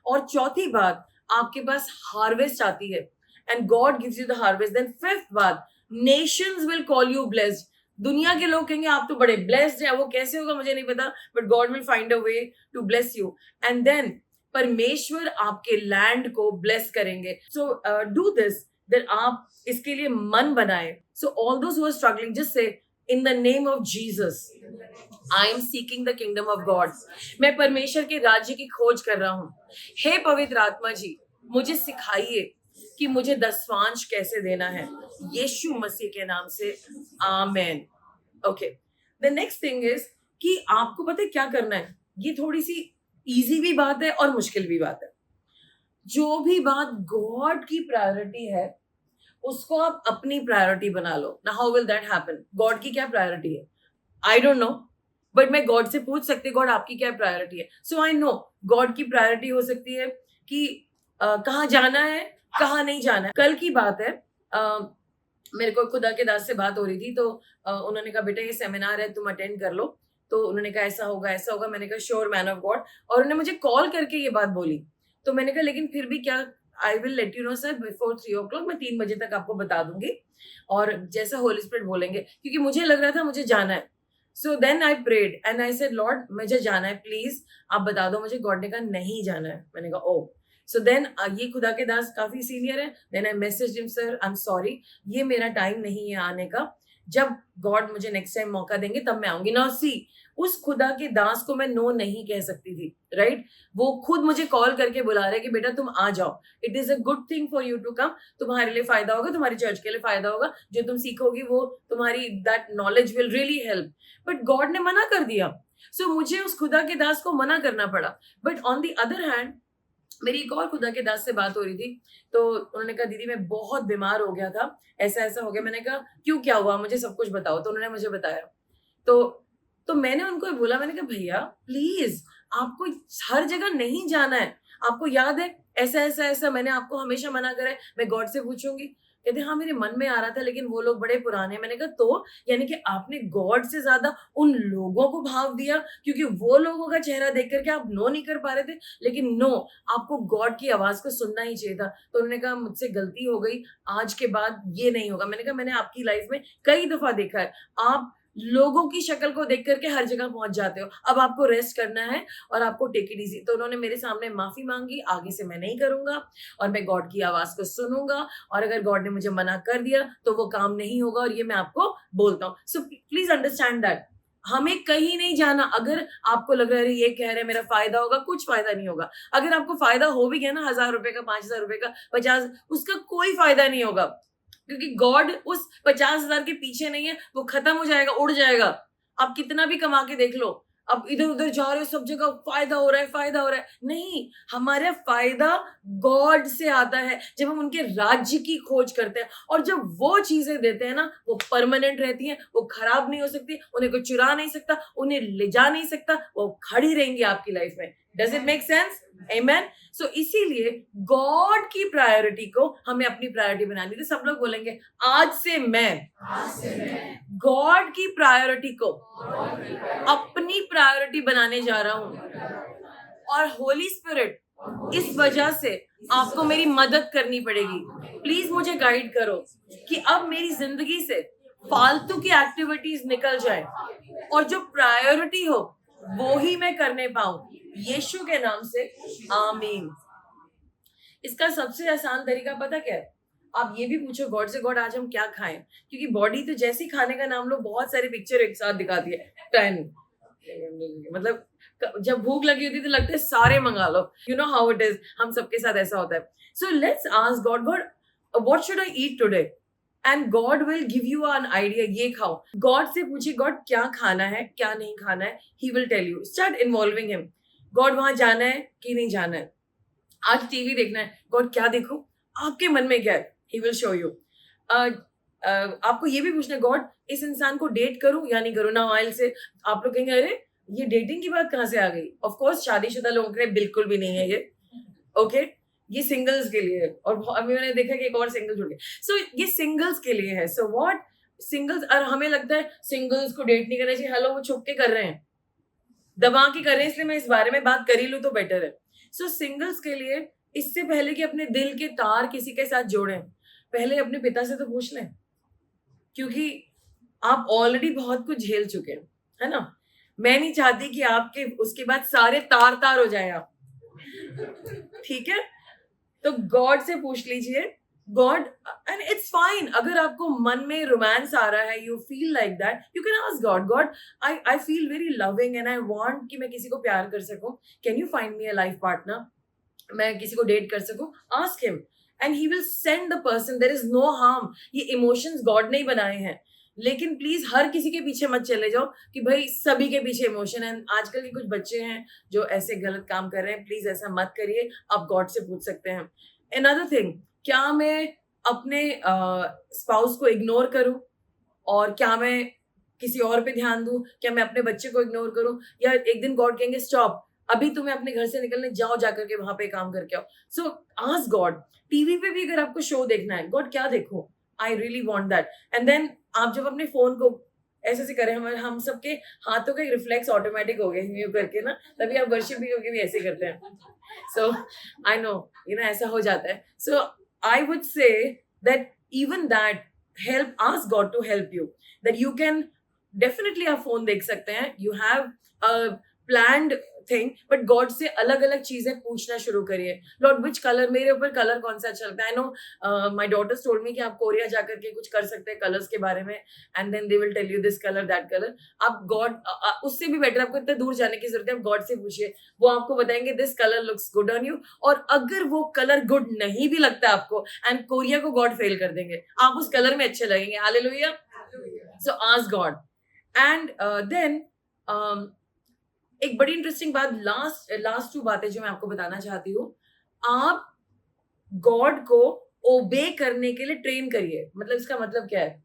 और चौथी बात, आपके पास हार्वेस्ट आती है and God gives you the harvest. Then fifth बात, nations will call you blessed. दुनिया के लोग कहेंगे आप तो बड़े ब्लेस्ड हैं. वो कैसे होगा मुझे नहीं पता, but God will find a way to bless you. And then परमेश्वर आपके लैंड को ब्लेस करेंगे. सो डू दिस, देन आप इसके लिए मन बनाए. So all those who are struggling, just say in the name of Jesus I am seeking the kingdom of God. मैं परमेश्वर के राज्य की खोज कर रहा हूँ. हे पवित्र आत्मा जी, मुझे सिखाइए कि मुझे दसवांश कैसे देना है, यीशु मसीह के नाम से, amen. Okay, the next thing is कि आपको पता है क्या करना है। ये थोड़ी सी इजी भी बात है और मुश्किल भी बात है। जो भी बात गॉड की प्रायोरिटी है उसको आप अपनी प्रायोरिटी बना लो ना। How will that happen? God की क्या प्रायोरिटी है आई डोंट नो, बट मैं गॉड से पूछ सकती हूँ गॉड आपकी क्या प्रायोरिटी है। सो आई नो गॉड की प्रायोरिटी हो सकती है कि कहाँ जाना है, कहाँ नहीं जाना है। कल की बात है, मेरे को खुदा के दास से बात हो रही थी, तो उन्होंने कहा बेटा ये सेमिनार है तुम अटेंड कर लो। तो उन्होंने कहा ऐसा होगा ऐसा होगा। मैंने कहा श्योर मैन ऑफ गॉड। और उन्होंने मुझे कॉल करके ये बात बोली, तो मैंने कहा लेकिन फिर भी क्या, I will let you know sir before 3 o'clock, मैं 3 बजे तक आपको बता दूंगी और जैसा होली स्पिरिट बोलेंगे, क्योंकि मुझे लग रहा था मुझे जाना है। So then I prayed and I said Lord मुझे जाना है, प्लीज आप बता दो मुझे। गॉड ने कहा नहीं जाना है। मैंने कहा ओ। सो देन ये खुदा के दास काफी सीनियर है। Then I message him, sir I am sorry, ये मेरा टाइम नहीं है आने का, जब गॉड मुझे नेक्स्ट टाइम मौका देंगे तब मैं आऊंगी। नाउ सी, उस खुदा के दास को मैं नो नहीं कह सकती थी, राइट? वो खुद मुझे कॉल करके बुला रहे कि बेटा तुम आ जाओ, it is a good thing for you to come, तुम्हारे लिए फायदा होगा, तुम्हारी चर्च के लिए फायदा होगा, जो तुम सीखोगी वो तुम्हारी that knowledge will really help. But God ने मना कर दिया। सो मुझे उस खुदा के दास को मना करना पड़ा। But on the other hand मेरी एक और खुदा के दास से बात हो रही थी, तो उन्होंने कहा दीदी मैं बहुत बीमार हो गया था, ऐसा ऐसा हो गया। मैंने कहा क्यों, क्या हुआ, मुझे सब कुछ बताओ। तो उन्होंने मुझे बताया। तो मैंने उनको बोला, मैंने कहा भैया प्लीज आपको हर जगह नहीं जाना है, आपको याद है ऐसा ऐसा ऐसा मैंने आपको हमेशा मना करा है, मैं गॉड से पूछूंगी। कहते हाँ मेरे मन में आ रहा था लेकिन वो लोग बड़े पुराने हैं। मैंने कहा तो यानी कि आपने गॉड से ज्यादा उन लोगों को भाव दिया, क्योंकि वो लोगों का चेहरा देख करके आप नो नहीं कर पा रहे थे, लेकिन नो, आपको गॉड की आवाज को सुनना ही चाहिए था। तो उन्होंने कहा मुझसे गलती हो गई, आज के बाद ये नहीं होगा। मैंने कहा मैंने आपकी लाइफ में कई दफा देखा है, आप लोगों की शक्ल को देख करके हर जगह पहुंच जाते हो, अब आपको रेस्ट करना है और आपको टेक इट इजी। तो उन्होंने मेरे सामने माफी मांगी, आगे से मैं नहीं करूंगा और मैं गॉड की आवाज को सुनूंगा, और अगर गॉड ने मुझे मना कर दिया तो वो काम नहीं होगा, और ये मैं आपको बोलता हूँ। सो प्लीज अंडरस्टैंड दैट हमें कहीं नहीं जाना। अगर आपको लग रहा है ये कह रहे हैं मेरा फायदा होगा, कुछ फायदा नहीं होगा। अगर आपको फायदा हो भी गया ना 1000 रुपए का, 5000 रुपए का, 50, उसका कोई फायदा नहीं होगा, क्योंकि गॉड उस 50,000 के पीछे नहीं है, वो खत्म हो जाएगा, उड़ जाएगा। आप कितना भी कमा के देख लो, अब इधर उधर जा रहे हो, सब जगह फायदा हो रहा है, फायदा हो रहा है, नहीं, हमारा फायदा गॉड से आता है जब हम उनके राज्य की खोज करते हैं। और जब वो चीजें देते हैं ना, वो परमानेंट रहती हैं, वो खराब नहीं हो सकती, उन्हें कोई चुरा नहीं सकता, उन्हें ले जा नहीं सकता, वो खड़ी रहेंगी आपकी लाइफ में। Does it make sense? Amen. So इसीलिए गॉड की प्रायोरिटी को हमें अपनी प्रायोरिटी बनानी थी। सब लोग बोलेंगे आज से मैं गॉड की प्रायोरिटी को अपनी प्रायोरिटी बनाने जा रहा हूं। और होली स्पिरिट इस वजह से आपको मेरी मदद करनी पड़ेगी। प्लीज मुझे गाइड करो कि अब मेरी जिंदगी से फालतू की एक्टिविटीज निकल जाए और जो प्रायोरिटी हो वो ही मैं करने पाऊं, यीशु के नाम से, आमीन। इसका सबसे आसान तरीका पता क्या है? आप ये भी पूछो गॉड से, गॉड आज हम क्या खाएं, क्योंकि बॉडी तो जैसे ही खाने का नाम लो बहुत सारी पिक्चर एक साथ दिखाती है। 10 मतलब जब भूख लगी होती है तो लगता है सारे मंगा लो। You know how it is, हम सबके साथ ऐसा होता है। So let's ask God, God what should I eat today, and God will give you an idea, ये खाओ। गॉड से पूछिए गॉड क्या खाना है क्या नहीं खाना है, he will tell you. Start involving him. God वहां जाना है कि नहीं जाना है, आज टीवी देखना है, गॉड क्या देखो, आपके मन में क्या है, ही विल शो यू। आपको ये भी पूछना है गॉड इस इंसान को डेट करूं या नहीं करूं। ना आयल से आप लोग कहेंगे अरे ये डेटिंग की बात कहां से आ गई। ऑफ कोर्स शादीशुदा लोगों के लिए बिल्कुल भी नहीं है ये, ओके ये सिंगल्स के लिए है। और अभी मैंने देखा कि एक और सिंगल जुड़ गया। सो ये सिंगल्स के लिए है। सो व्हाट सिंगल्स, और हमें लगता है सिंगल्स को डेट नहीं करना चाहिए। हेलो, वो छुप के कर रहे हैं, दबा के कर रहे हैं, इसलिए मैं इस बारे में बात कर ही लूं तो बेटर है। सो सिंगल्स के लिए इससे पहले कि अपने दिल के तार किसी के साथ जोड़ें, पहले अपने पिता से तो पूछ लें, क्योंकि आप ऑलरेडी बहुत कुछ झेल चुके हैं, है ना। मैं नहीं चाहती कि आपके उसके बाद सारे तार तार हो जाए आप, ठीक है। तो गॉड से पूछ लीजिए, गॉड, एंड इट्स फाइन अगर आपको मन में रोमांस आ रहा है, you feel like that, you can ask God, God I feel very loving and I want कि मैं किसी को प्यार कर सकूं, can you find me a life partner, मैं किसी को डेट कर सकूं। Ask him and he will send the person. There is no harm. ये इमोशंस गॉड ने ही बनाए हैं. लेकिन प्लीज हर किसी के पीछे मत चले जाओ कि भाई सभी के पीछे इमोशन है. आजकल के कुछ बच्चे हैं जो ऐसे गलत काम कर रहे हैं. प्लीज ऐसा मत करिए. आप गॉड से पूछ सकते हैं. अनदर थिंग, क्या मैं अपने स्पाउस को इग्नोर करूं और क्या मैं किसी और पे ध्यान दूं? क्या मैं अपने बच्चे को इग्नोर करूं? या एक दिन गॉड कहेंगे स्टॉप, अभी तुम्हें अपने घर से निकलने, जाओ जाकर के वहां पे काम करके आओ. सो आस्क गॉड. टीवी पे भी अगर आपको शो देखना है, गॉड क्या देखो, I really want that. And then आप जब अपने फोन को ऐसे से करें, हम सबके हाथों का एक रिफ्लेक्स ऑटोमेटिक हो गया यूं करके ना, तभी आप वर्शिप भी होके भी ऐसे करते हैं. सो आई नो ऐसा हो जाता है. So I would say that even that help, ask God to help you, that you can definitely आप फोन देख सकते हैं. You have a planned thing, but God से अलग अलग चीजें पूछना शुरू करिए. लॉर्ड विच कलर, मेरे ऊपर कलर कौन सा अच्छा लगता है. I know my daughters told me कि आप कोरिया जाकर के कुछ कर सकते हैं कलर्स के बारे में, and then they will tell you this colour that colour. आप गॉड, उससे भी बेटर, आपको इतना दूर जाने की जरूरत है, आप गॉड से पूछिए. वो आपको बताएंगे this colour looks good on you. और अगर वो कलर गुड नहीं भी लगता आपको, एंड कोरिया को गॉड फेल कर देंगे, आप उस कलर में अच्छे लगेंगे. Hallelujah. So ask God. And then एक बड़ी इंटरेस्टिंग बात, लास्ट 2 बातें जो मैं आपको बताना चाहती हूँ. आप गॉड को ओबे करने के लिए ट्रेन करिए. मतलब इसका मतलब क्या है?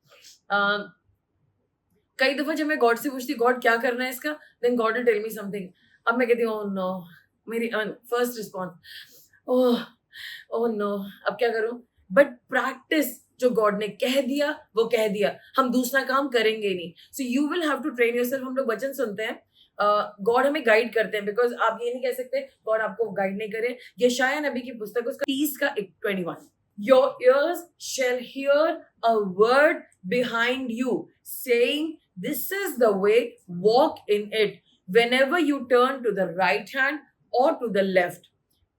कई दफा जब मैं गॉड से पूछती गॉड क्या करना है इसका, then God will tell me something. अब मैं कहती हूँ ओह नो, मेरी फर्स्ट रिस्पॉन्स ओह नो, अब क्या करूं? बट प्रैक्टिस, जो गॉड ने कह दिया वो कह दिया, हम दूसरा काम करेंगे नहीं. So you will have to train yourself. हम लोग वचन सुनते हैं, गॉड हमें गाइड करते हैं, बिकॉज आप ये नहीं कह सकते गॉड आपको गाइड नहीं करे. यशाया नबी की पुस्तक उसका 30 का 21, your ears shall hear a word behind you saying this is the way, walk in it, whenever you turn to the right hand or to the left.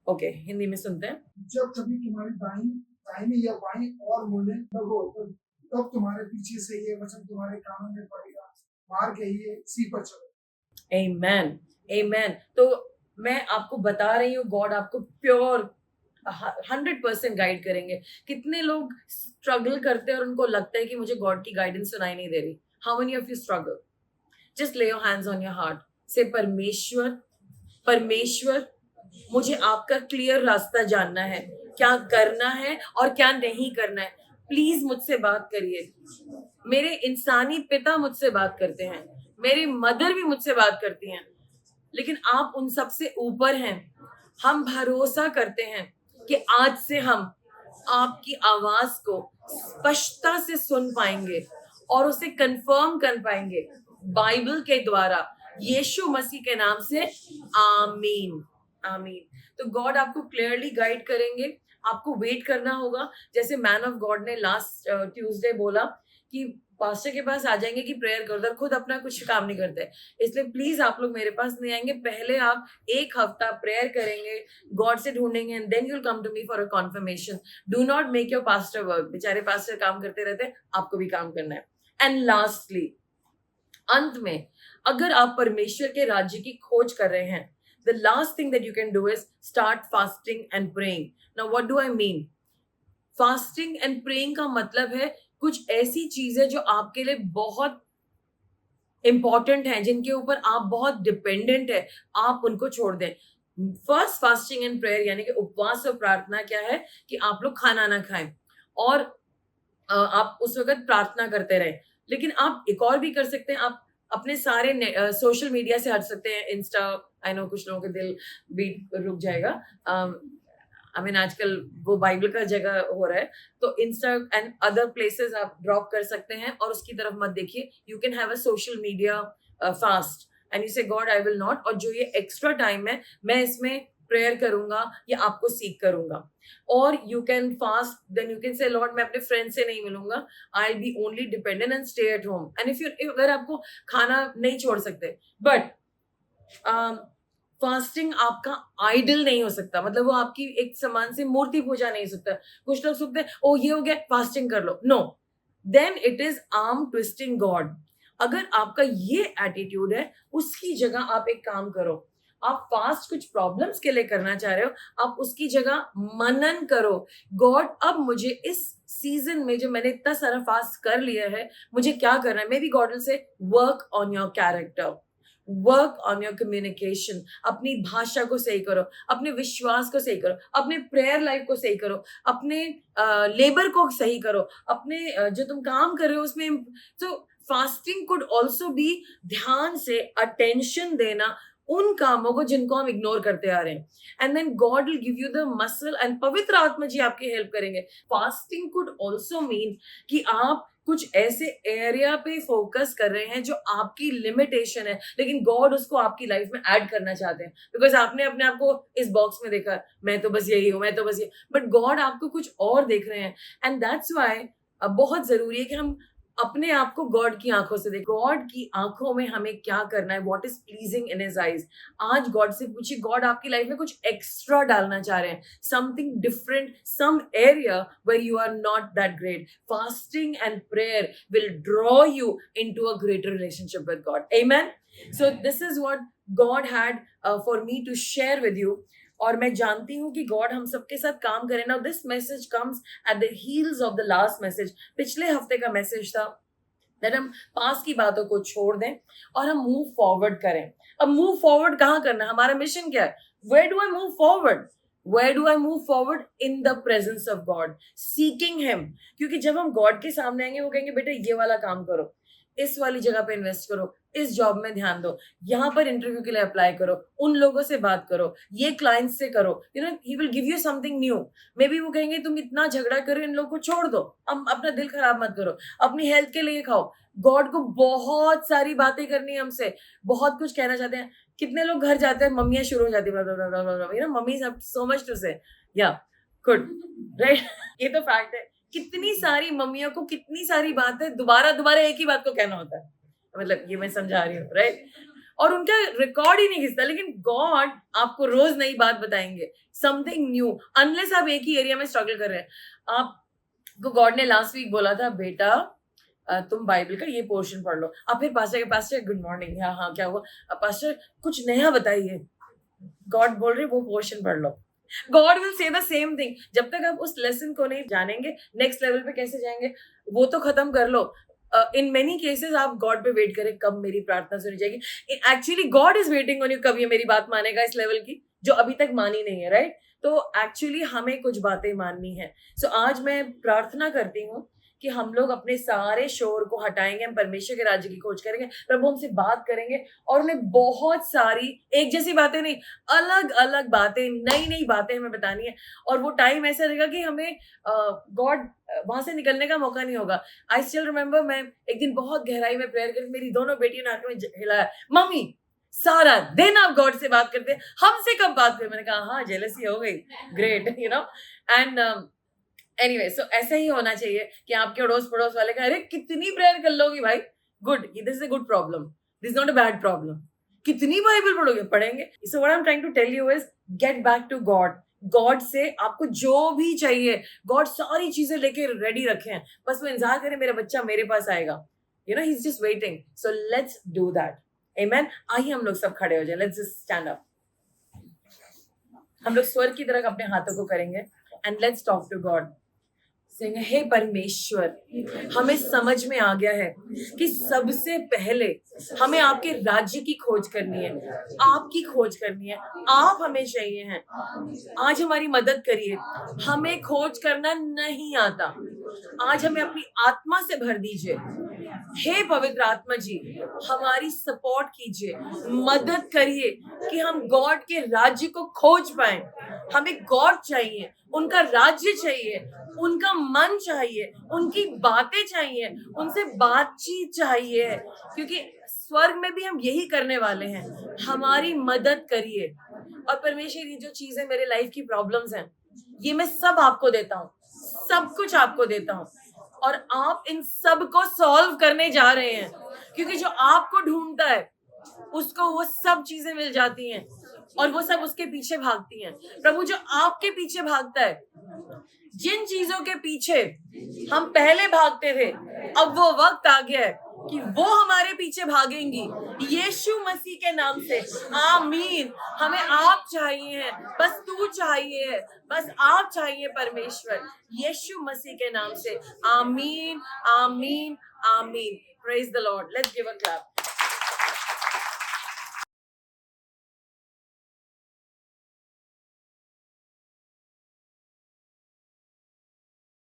Okay, Hindi में सुनते हैं. जब कभी तुम्हारी दाहिनी या बाईं और मुड़ने लगो, तब तुम्हारे पीछे से ये वचन तुम्हारे कानों में पड़ेगा, मार के ये सी पर चलो. Amen. Amen. तो मैं आपको बता रही हूँ, गॉड आपको प्योर 100% गाइड करेंगे. कितने लोग स्ट्रगल करते हैं और उनको लगता है कि मुझे गॉड की गाइडेंस सुनाई नहीं दे रही. How many of you struggle? Just ले your hands on your heart, से परमेश्वर, परमेश्वर, मुझे आपका क्लियर रास्ता जानना है, क्या करना है और क्या नहीं करना है. प्लीज मुझसे बात करिए. मेरे इंसानी पिता मुझसे बात करते हैं, मेरी मदर भी मुझसे बात करती हैं, लेकिन आप उन सब से ऊपर हैं. हम भरोसा करते हैं कि आज से हम आपकी आवाज को स्पष्टता से सुन पाएंगे और उसे कंफर्म कर पाएंगे बाइबल के द्वारा, यीशु मसीह के नाम से. आमीन. आमीन. तो गॉड आपको क्लियरली गाइड करेंगे. आपको वेट करना होगा. जैसे मैन ऑफ गॉड ने लास्ट ट्यूसडे बोला कि पास्टर के पास आ जाएंगे कि प्रेयर कर दो, खुद अपना कुछ काम नहीं करते. इसलिए प्लीज आप लोग मेरे पास नहीं आएंगे. पहले आप 1 हफ्ता प्रेयर करेंगे, गॉड से ढूंढेंगे, and then you will come to me for a confirmation. Do not make your pastor work. बेचारे पास्टर काम करते रहते हैं, आपको भी काम करना है. एंड लास्टली, अंत में, अगर आप परमेश्वर के राज्य की खोज कर रहे हैं, the last thing that you can do is start fasting and praying. Now what do I mean? Fasting and praying का मतलब है कुछ ऐसी चीजें जो आपके लिए बहुत इंपॉर्टेंट हैं, जिनके ऊपर आप बहुत डिपेंडेंट है, आप उनको छोड़ दें. फर्स्ट फास्टिंग एंड प्रेयर यानी कि उपवास और प्रार्थना क्या है कि आप लोग खाना ना खाएं और आप उस वक्त प्रार्थना करते रहें. लेकिन आप एक और भी कर सकते हैं, आप अपने सारे सोशल मीडिया से हट सकते हैं. इंस्टा, आई नो कुछ लोगों के दिल बीट रुक जाएगा. आई मीन आजकल वो बाइबल का जगह हो रहा है, तो इंस्टा एंड अदर प्लेसेस आप ड्रॉप कर सकते हैं और उसकी तरफ मत देखिए. You can have a social media fast and you से गॉड आई विल नॉट, और जो ये एक्स्ट्रा टाइम है मैं इसमें प्रेयर करूंगा या आपको सीख करूंगा. और you can fast, then you can say Lord मैं अपने फ्रेंड से नहीं मिलूंगा, I be only dependent and stay at home. And if you, अगर आपको खाना नहीं छोड़ सकते, बट फास्टिंग आपका आइडल नहीं हो सकता, मतलब वो आपकी एक समान से मूर्ति पूजा नहीं हो सकता. कुछ लोग सोचते हैं ओ ये हो गया फास्टिंग कर लो, no, then it is arm twisting God. अगर आपका ये एटीट्यूड है, उसकी जगह आप एक काम करो, आप फास्ट कुछ प्रॉब्लम्स के लिए करना चाह रहे हो, आप उसकी जगह मनन करो, गॉड अब मुझे इस सीजन में जो मैंने इतना सारा फास्ट कर लिया है, मुझे क्या करना है। मे बी गॉड विल से work on your character, work on your communication, अपनी भाषा को सही करो, अपने विश्वास को सही करो, अपने प्रेयर लाइफ को सही करो, अपने लेबर को सही करो, अपने जो तुम काम कर रहे हो उसमें। तो फास्टिंग कुड ऑल्सो बी ध्यान से अटेंशन देना उन कामों को जिनको हम इग्नोर करते आ रहे हैं, and then God will give you the muscle, एंड पवित्र आत्मा जी आपकी हेल्प करेंगे। फास्टिंग कुड ऑल्सो मीन कि आप कुछ ऐसे एरिया पे फोकस कर रहे हैं जो आपकी लिमिटेशन है, लेकिन गॉड उसको आपकी लाइफ में ऐड करना चाहते हैं, बिकॉज आपने अपने आप को इस बॉक्स में देखा, मैं तो बस यही हूँ, मैं तो बस ये, बट गॉड आपको कुछ और देख रहे हैं। एंड दैट्स व्हाई बहुत जरूरी है कि हम अपने आप को गॉड की आंखों से देखें। गॉड की आंखों में हमें क्या करना है, what is pleasing in his eyes. आज गॉड से पूछिए, गॉड आपकी लाइफ में कुछ एक्स्ट्रा डालना चाह रहे हैं, something different, some area where you are not that great. Fasting and prayer will draw you into a greater relationship with God. Amen. So this is what God had for me to share with you, और मैं जानती हूँ कि God हम सबके साथ काम करे। Now this message comes at the heels of the last message. पिछले हफ्ते का मैसेज था दैट हम पास की बातों को छोड़ दें और हम मूव फॉरवर्ड करें। अब मूव फॉरवर्ड कहाँ करना है, हमारा मिशन क्या है? Where do I move forward? Where do I move forward? In the presence of God, seeking Him। क्योंकि जब हम गॉड के सामने आएंगे, वो कहेंगे बेटा ये वाला काम करो, इस वाली जगह पे इन्वेस्ट करो, इस जॉब में ध्यान दो, यहाँ पर इंटरव्यू के लिए अप्लाई करो, उन लोगों से बात करो, ये क्लाइंट्स से करो, you know he will give you something new. May be वो कहेंगे तुम इतना झगड़ा करो, इन लोगों को छोड़ दो, अब अपना दिल खराब मत करो, अपनी हेल्थ के लिए खाओ। गॉड को बहुत सारी बातें करनी है हमसे, बहुत कुछ कहना चाहते हैं। कितने लोग घर जाते हैं, मम्मियां शुरू हो जाती है, you know mummies have so much to say, या गुड, राइट, ये तो फैक्ट है। कितनी सारी मम्मियों को कितनी सारी बातें दोबारा दोबारा एक ही बात को कहना होता है, मतलब ये मैं समझा रही हूँ, राइट, और उनका रिकॉर्ड ही नहीं घिसता। लेकिन गॉड आपको रोज नई बात बताएंगे, समथिंग न्यू, अनलेस आप एक ही एरिया में स्ट्रगल कर रहे हैं। आपको गॉड ने लास्ट वीक बोला था बेटा तुम बाइबल का ये पोर्शन पढ़ लो, आप फिर पास्टर गुड मॉर्निंग, हाँ हाँ क्या हुआ पास्टर, कुछ नया बताइए, गॉड बोल रहे वो पोर्शन पढ़ लो। God will say the same thing. जब तक आप उस लेसन को नहीं जानेंगे, नेक्स्ट लेवल पे कैसे जाएंगे, वो तो खत्म कर लो। इन मेनी केसेस आप गॉड पे वेट करें, कब मेरी प्रार्थना सुनी जाएगी। Actually God is waiting on you, कब ये मेरी बात मानेगा इस लेवल की जो अभी तक मानी नहीं है, राइट। तो एक्चुअली हमें कुछ बातें माननी है। सो आज मैं प्रार्थना करती हूँ कि हम लोग अपने सारे शोर को हटाएंगे, हम परमेश्वर के राज्य की खोज करेंगे, प्रभु हमसे बात करेंगे, और उन्हें बहुत सारी एक जैसी बातें नहीं, अलग अलग बातें, नई नई बातें हमें बतानी है। और वो टाइम ऐसा रहेगा कि हमें गॉड वहां से निकलने का मौका नहीं होगा। आई स्टिल रिमेम्बर, मैं एक दिन बहुत गहराई में प्रेयर करी, मेरी दोनों बेटियों ने आके में हिलाया, मम्मी सारा दिन आप गॉड से बात करते हैं, हमसे कब बात करें? मैंने कहा हाँ जेलसी हो गई, great, you know. And anyway, so ऐसा ही होना चाहिए कि आपके अड़ोस पड़ोस वाले का, अरे कितनी प्रेयर कर लोगी भाई, good, this is a good problem, this is not a bad problem. कितनी बाइबल पढ़ोगे? पढ़ेंगे। So what I am trying to tell you is get back to God. God से आपको जो भी चाहिए, गॉड सारी चीजें लेके रेडी रखे हैं, बस वो इंतजार करें मेरा बच्चा मेरे पास आएगा, you know he is just waiting. So let's do that. Amen. आइए हम लोग सब खड़े हो जाए, लेट्स जस्ट स्टैंड अप। हम लोग स्वर्ग की तरफ अपने हाथों को करेंगे and let's talk to God. हे परमेश्वर, हमें समझ में आ गया है कि सबसे पहले हमें आपके राज्य की खोज करनी है, आपकी खोज करनी है, आप हमें चाहिए हैं। आज हमारी मदद करिए, हमें खोज करना नहीं आता, आज हमें अपनी आत्मा से भर दीजिए। हे पवित्र आत्मा जी, हमारी सपोर्ट कीजिए, मदद करिए कि हम गॉड के राज्य को खोज पाए। हमें गॉड चाहिए, उनका राज्य चाहिए, उनका मन चाहिए, उनकी बातें चाहिए, उनसे बातचीत चाहिए, क्योंकि स्वर्ग में भी हम यही करने वाले हैं। हमारी मदद करिए। और परमेश्वर, ये जो चीजें मेरे लाइफ की प्रॉब्लम्स हैं, ये मैं सब आपको देता हूँ, सब कुछ आपको देता हूँ, और आप इन सब को सॉल्व करने जा रहे हैं, क्योंकि जो आपको ढूंढता है उसको वो सब चीजें मिल जाती हैं, और वो सब उसके पीछे भागती हैं। प्रभु, जो आपके पीछे भागता है, जिन चीजों के पीछे हम पहले भागते थे, अब वो वक्त आ गया है कि वो हमारे पीछे भागेंगी यीशु मसीह के नाम से। आमीन। हमें आप चाहिए, बस तू चाहिए, बस आप चाहिए परमेश्वर, यीशु मसीह के नाम से। आमीन, आमीन, आमीन। Praise the Lord. Let's give a clap.